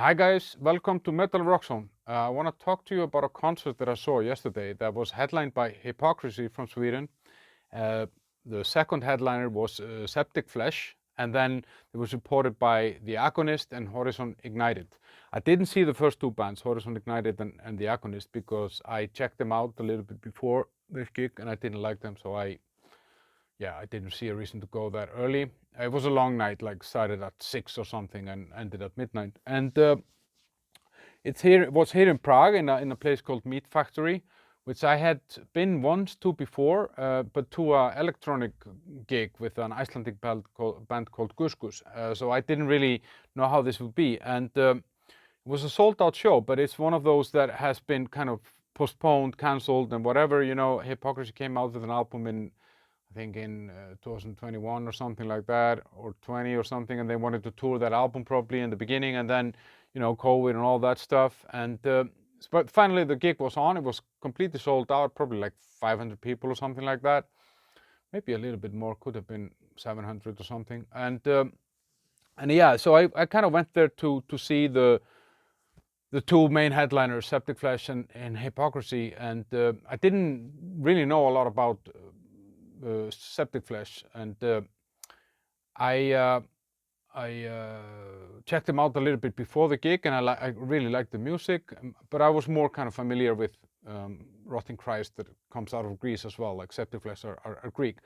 Hi guys, welcome to Metal Rock Zone. I want to talk to you about a concert that I saw yesterday that was headlined by Hypocrisy from Sweden. Uh, the second headliner was Septicflesh, and then it was supported by The Agonist and Horizon Ignited. I didn't see the first two bands, Horizon Ignited and The Agonist, because I checked them out a little bit before this gig and I didn't like them, so I didn't see a reason to go that early. It was a long night, like started at 6 or something and ended at midnight. And it was here in Prague in a place called MeetFactory, which I had been once to before, but to an electronic gig with an Icelandic band called Gus Gus. So I didn't really know how this would be. And it was a sold out show, but it's one of those that has been kind of postponed, cancelled, and whatever. You know, Hypocrisy came out with an album I think in 2021 or something like that, or 20 or something, and they wanted to tour that album probably in the beginning, and then, you know, COVID and all that stuff. And but finally the gig was on. It was completely sold out, probably like 500 people or something like that. Maybe a little bit more, could have been 700 or something. And yeah, so I kind of went there to see the two main headliners, Septicflesh and Hypocrisy, and I didn't really know a lot about Septicflesh, and I checked them out a little bit before the gig, and I really liked the music, but I was more kind of familiar with Rotting Christ that comes out of Greece as well, like Septicflesh are Greek.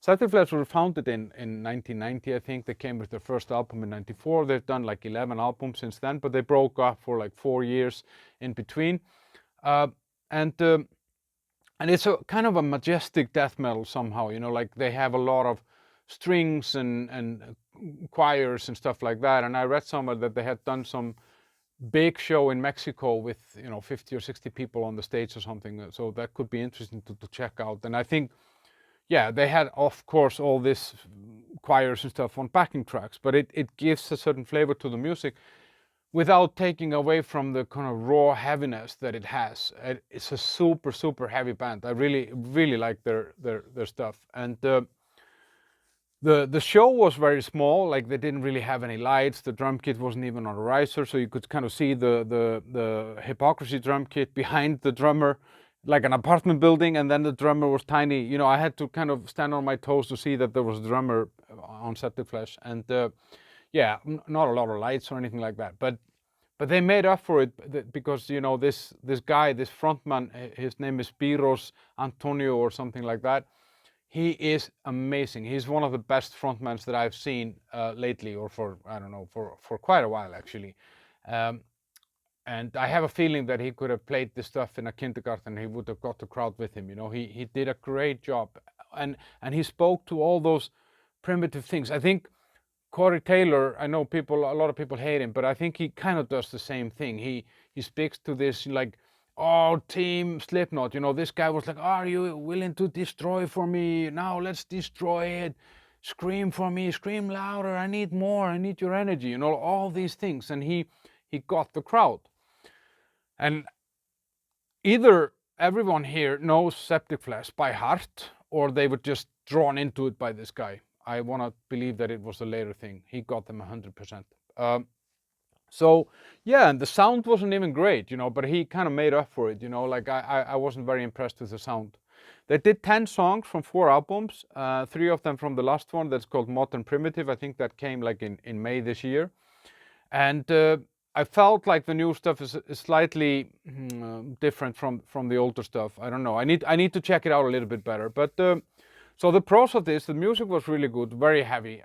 Septicflesh were founded in 1990, I think. They came with their first album in 94. They've done like 11 albums since then, but they broke up for like 4 years in between. And it's a kind of a majestic death metal somehow, you know, like they have a lot of strings and choirs and stuff like that. And I read somewhere that they had done some big show in Mexico with, you know, 50 or 60 people on the stage or something. So that could be interesting to check out. And I think, yeah, they had, of course, all this choirs and stuff on backing tracks, but it gives a certain flavor to the music without taking away from the kind of raw heaviness that it has. It's a super, super heavy band. I really, really like their stuff. And the show was very small. Like they didn't really have any lights. The drum kit wasn't even on a riser, so you could kind of see the Hypocrisy drum kit behind the drummer, like an apartment building, and then the drummer was tiny. You know, I had to kind of stand on my toes to see that there was a drummer on Septicflesh, and yeah, not a lot of lights or anything like that, but they made up for it because, you know, this guy, this frontman, his name is Spiros Antonio or something like that. He is amazing. He's one of the best frontmans that I've seen lately, or for, I don't know, for quite a while actually. And I have a feeling that he could have played this stuff in a kindergarten. He would have got the crowd with him. You know, he did a great job, and he spoke to all those primitive things. I think Corey Taylor, I know a lot of people hate him, but I think he kind of does the same thing. He speaks to this like, oh, team Slipknot, you know, this guy was like, are you willing to destroy for me? Now let's destroy it. Scream for me, scream louder. I need more. I need your energy. You know, all these things. And he got the crowd. And either everyone here knows Septicflesh by heart, or they were just drawn into it by this guy. I want to believe that it was the later thing. He got them 100%. So yeah, and the sound wasn't even great, you know, but he kind of made up for it, you know, like I wasn't very impressed with the sound. They did 10 songs from 4 albums, 3 of them from the last one that's called Modern Primitive. I think that came like in May this year. And I felt like the new stuff is slightly different from the older stuff. I don't know. I need to check it out a little bit better. But so the pros of this, the music was really good, very heavy.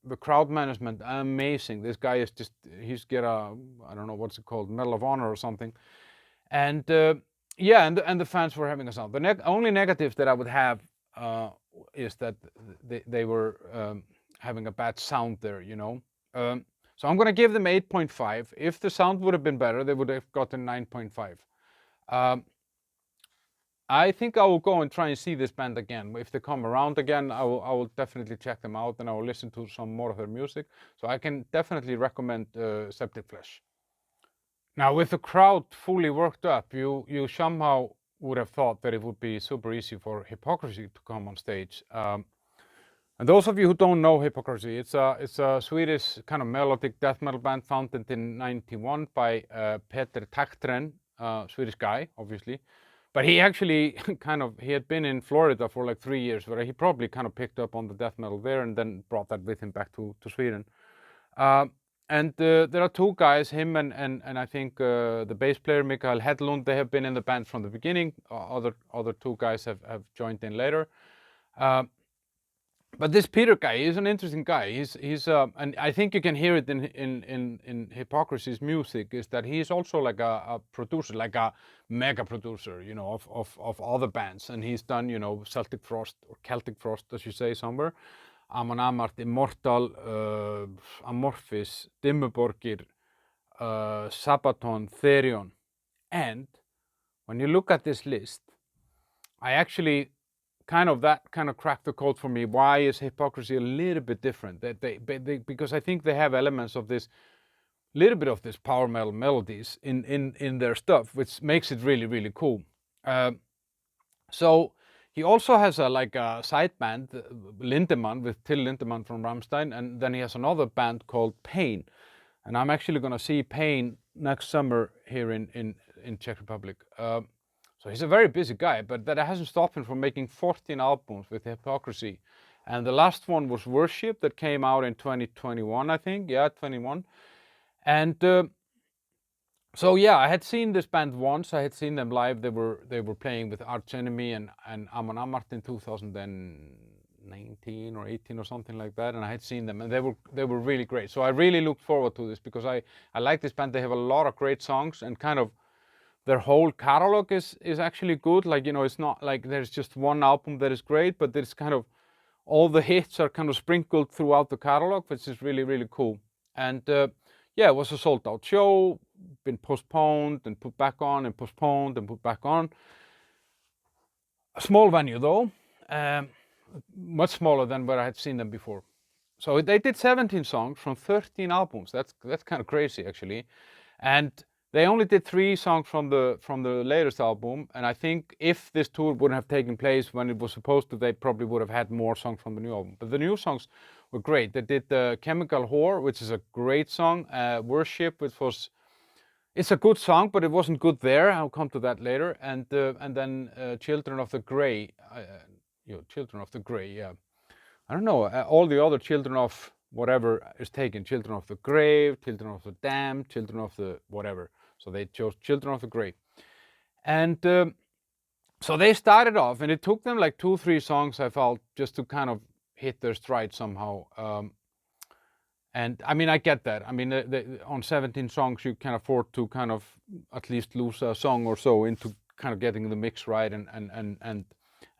The crowd management, amazing. This guy is he's get a, I don't know what's it called, Medal of Honor or something. And yeah, and the fans were having a sound. The only negative that I would have is that they were having a bad sound there, you know. So I'm going to give them 8.5. If the sound would have been better, they would have gotten 9.5. I think I will go and try and see this band again. If they come around again, I will definitely check them out, and I will listen to some more of their music. So I can definitely recommend Septicflesh. Now, with the crowd fully worked up, you somehow would have thought that it would be super easy for Hypocrisy to come on stage. And those of you who don't know Hypocrisy, it's a Swedish kind of melodic death metal band founded in '91 by Peter Taktren, Swedish guy, obviously. But he actually he had been in Florida for like 3 years, where he probably kind of picked up on the death metal there and then brought that with him back to Sweden. And there are two guys, him and I think the bass player Mikael Hedlund. They have been in the band from the beginning. Other two guys have joined in later. But this Peter guy is an interesting guy. He's and I think you can hear it in Hypocrisy's music, is that he's also like a producer, like a mega producer, you know, of other bands. And he's done, you know, Celtic Frost or Celtic Frost, as you say somewhere, Amon Amarth, Immortal, Amorphis, Dimmuborgir, Sabaton, Therion. And when you look at this list, I actually that cracked the code for me. Why is Hypocrisy a little bit different? Because I think they have elements of this, little bit of this power metal melodies in their stuff, which makes it really, really cool. So he also has a side band, Lindemann, with Till Lindemann from Rammstein, and then he has another band called Pain. And I'm actually going to see Pain next summer here in Czech Republic. So he's a very busy guy, but that hasn't stopped him from making 14 albums with Hypocrisy. And the last one was Worship, that came out in 2021, I think. Yeah, 21. And so yeah, I had seen this band once. I had seen them live. They were playing with Arch Enemy and Amon Amarth in 2019 or 18 or something like that. And I had seen them, and they were really great. So I really looked forward to this, because I like this band. They have a lot of great songs, and their whole catalog is actually good. Like, you know, it's not like there's just one album that is great, but there's all the hits are sprinkled throughout the catalog, which is really, really cool. And yeah, it was a sold out show, been postponed and put back on and postponed and put back on. A small venue though, much smaller than where I had seen them before. So they did 17 songs from 13 albums. That's kind of crazy, actually. And they only did 3 songs from the latest album, and I think if this tour wouldn't have taken place when it was supposed to, they probably would have had more songs from the new album. But the new songs were great. They did Chemical Whore, which is a great song. Worship, which it's a good song, but it wasn't good there. I'll come to that later. And then Children of the Grey, Children of the Grey. Yeah, I don't know. All the other Children of whatever is taken. Children of the Grave, Children of the Damned, Children of the whatever. So they chose Children of the Grave. And so they started off, and it took them like 2-3 songs, I felt, just to hit their stride somehow. And I mean, I get that. I mean, on 17 songs, you can afford to at least lose a song or so into getting the mix right and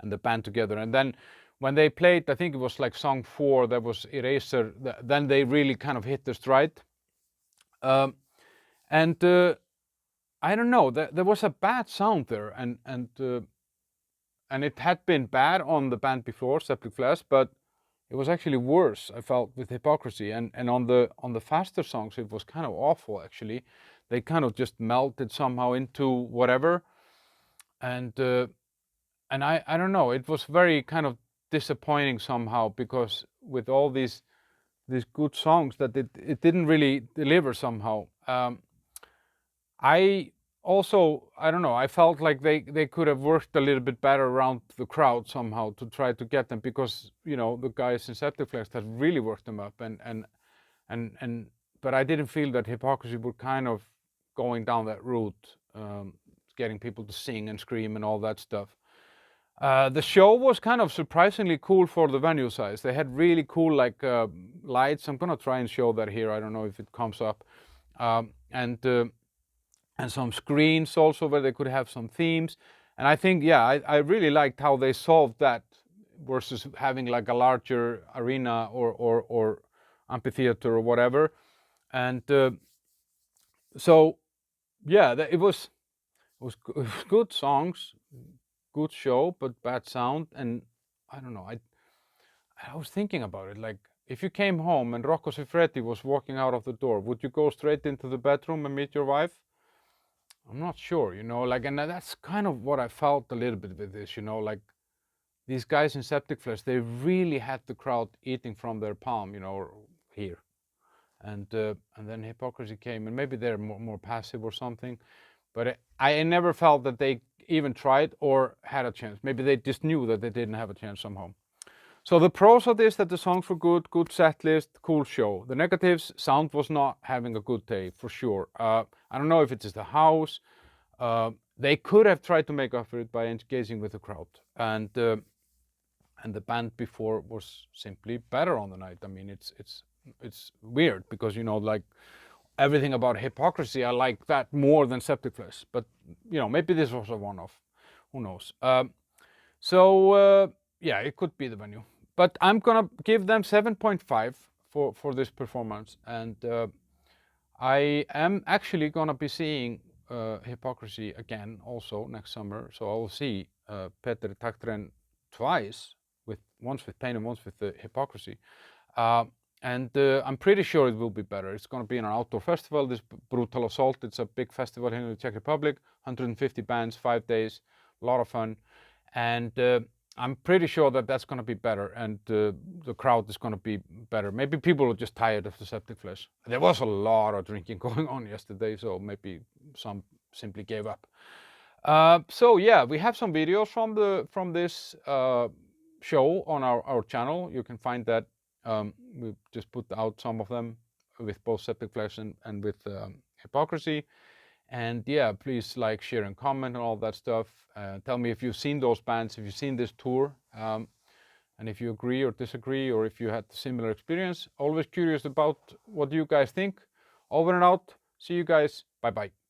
the band together. And then when they played, I think it was like song 4, that was Eraser, then they really hit their stride. And I don't know, there was a bad sound there, and it had been bad on the band before, Septicflesh, but it was actually worse, I felt, with Hypocrisy. And on the faster songs, it was kind of awful, actually. They just melted somehow into whatever. And I don't know, it was very disappointing somehow, because with all these good songs, that it didn't really deliver somehow. I don't know, I felt like they could have worked a little bit better around the crowd somehow to try to get them, because, you know, the guys in Septicflesh had really worked them up, but I didn't feel that Hypocrisy were going down that route, getting people to sing and scream and all that stuff. The show was surprisingly cool for the venue size. They had really cool lights. I'm gonna try and show that here. I don't know if it comes up. And some screens also where they could have some themes. And I think, yeah, I really liked how they solved that, versus having like a larger arena or amphitheater or whatever. And so, yeah, it was good songs, good show, but bad sound. And I don't know, I was thinking about it, like, if you came home and Rocco Siffredi was walking out of the door, would you go straight into the bedroom and meet your wife? I'm not sure, you know, like, and that's what I felt a little bit with this, you know, like, these guys in Septicflesh, they really had the crowd eating from their palm, you know, or here. And then Hypocrisy came, and maybe they're more passive or something. But I never felt that they even tried or had a chance. Maybe they just knew that they didn't have a chance somehow. So the pros of this, that the songs were good set list, cool show. The negatives, sound was not having a good day, for sure. I don't know if it is the house. They could have tried to make up for it by engaging with the crowd. And the band before was simply better on the night. I mean, it's weird because, you know, like everything about Hypocrisy, I like that more than Septicflesh. But, you know, maybe this was a one-off. Who knows? Yeah, it could be the venue. But I'm gonna give them 7.5 for this performance. And I am actually gonna be seeing Hypocrisy again also next summer. So I will see Peter Taktren twice, once with Pain and once with the Hypocrisy. And I'm pretty sure it will be better. It's going to be in an outdoor festival, this Brutal Assault. It's a big festival here in the Czech Republic, 150 bands, 5 days, a lot of fun. And I'm pretty sure that that's going to be better, and the crowd is going to be better. Maybe people are just tired of the Septicflesh. There was a lot of drinking going on yesterday, so maybe some simply gave up. So yeah, we have some videos from this show on our channel. You can find that. We just put out some of them with both Septicflesh and with Hypocrisy. And yeah, please like, share, and comment and all that stuff. Tell me if you've seen those bands, if you've seen this tour, and if you agree or disagree, or if you had a similar experience. Always curious about what you guys think. Over and out. See you guys. Bye bye.